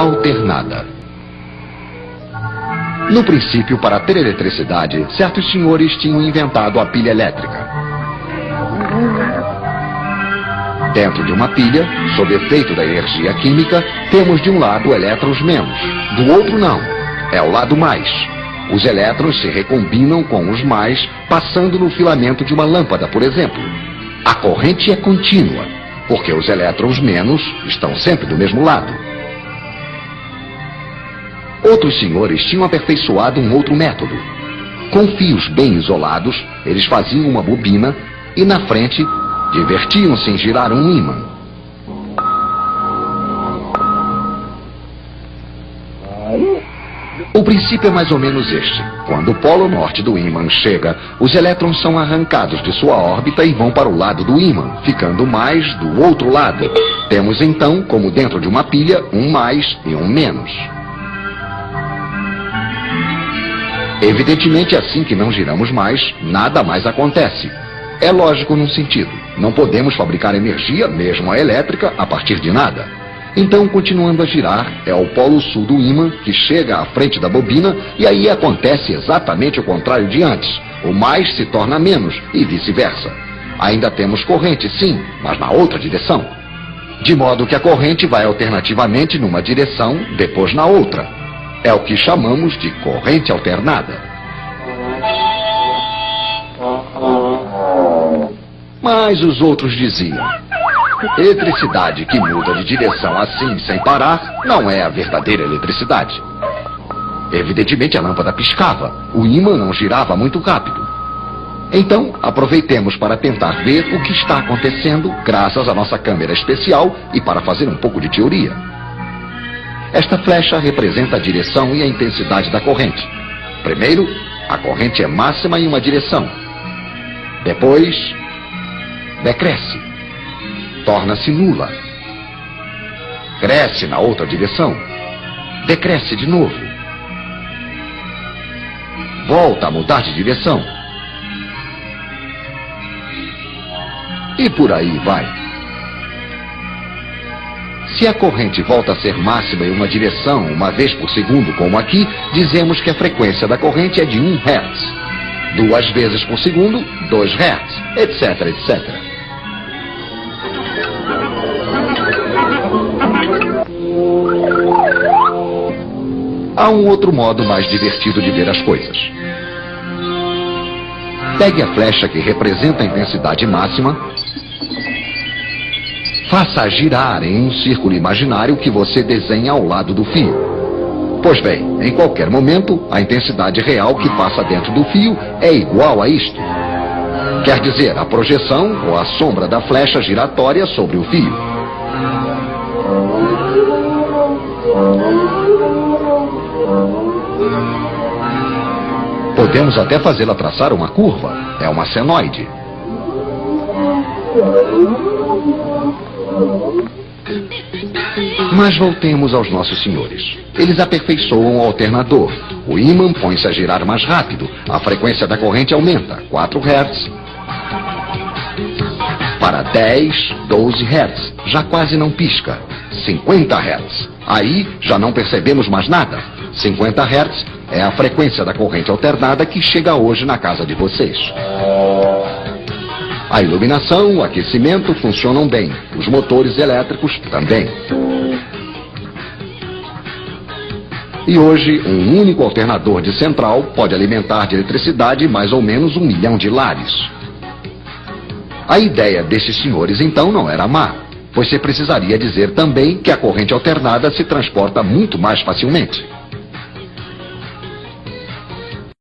alternada. No princípio, para ter eletricidade, certos senhores tinham inventado a pilha elétrica. Dentro de uma pilha, sob efeito da energia química, temos de um lado elétrons menos, do outro não, é o lado mais. Os elétrons se recombinam com os mais, passando no filamento de uma lâmpada, por exemplo. A corrente é contínua, porque os elétrons menos estão sempre do mesmo lado. Outros senhores tinham aperfeiçoado um outro método. Com fios bem isolados, eles faziam uma bobina e na frente divertiam-se em girar um ímã. O princípio é mais ou menos este. Quando o polo norte do ímã chega, os elétrons são arrancados de sua órbita e vão para o lado do ímã, ficando mais do outro lado. Temos então, como dentro de uma pilha, um mais e um menos. Evidentemente, assim que não giramos mais, nada mais acontece. É lógico num sentido. Não podemos fabricar energia, mesmo a elétrica, a partir de nada. Então, continuando a girar, é o polo sul do ímã que chega à frente da bobina e aí acontece exatamente o contrário de antes. O mais se torna menos e vice-versa. Ainda temos corrente, sim, mas na outra direção. De modo que a corrente vai alternativamente numa direção, depois na outra. É o que chamamos de corrente alternada. Mas os outros diziam: eletricidade que muda de direção assim, sem parar, não é a verdadeira eletricidade. Evidentemente a lâmpada piscava, o ímã não girava muito rápido. Então, aproveitemos para tentar ver o que está acontecendo graças à nossa câmera especial e para fazer um pouco de teoria. Esta flecha representa a direção e a intensidade da corrente. Primeiro, a corrente é máxima em uma direção. Depois, decresce. Torna-se nula. Cresce na outra direção. Decresce de novo. Volta a mudar de direção. E por aí vai. Se a corrente volta a ser máxima em uma direção uma vez por segundo, como aqui, dizemos que a frequência da corrente é de 1 Hz. 2 vezes por segundo, 2 Hz, etc, etc. Há um outro modo mais divertido de ver as coisas. Pegue a flecha que representa a intensidade máxima, faça-a girar em um círculo imaginário que você desenha ao lado do fio. Pois bem, em qualquer momento, a intensidade real que passa dentro do fio é igual a isto. Quer dizer, a projeção ou a sombra da flecha giratória sobre o fio. Podemos até fazê-la traçar uma curva. É uma senoide. Mas voltemos aos nossos senhores. Eles aperfeiçoam o alternador. O ímã põe-se a girar mais rápido. A frequência da corrente aumenta. 4 Hz. Para 10, 12 Hz. Já quase não pisca. 50 Hz. Aí já não percebemos mais nada. 50 Hz é a frequência da corrente alternada que chega hoje na casa de vocês. A iluminação, o aquecimento funcionam bem. Os motores elétricos também. E hoje, um único alternador de central pode alimentar de eletricidade mais ou menos 1 milhão de lares. A ideia desses senhores, então, não era má, pois você precisaria dizer também que a corrente alternada se transporta muito mais facilmente.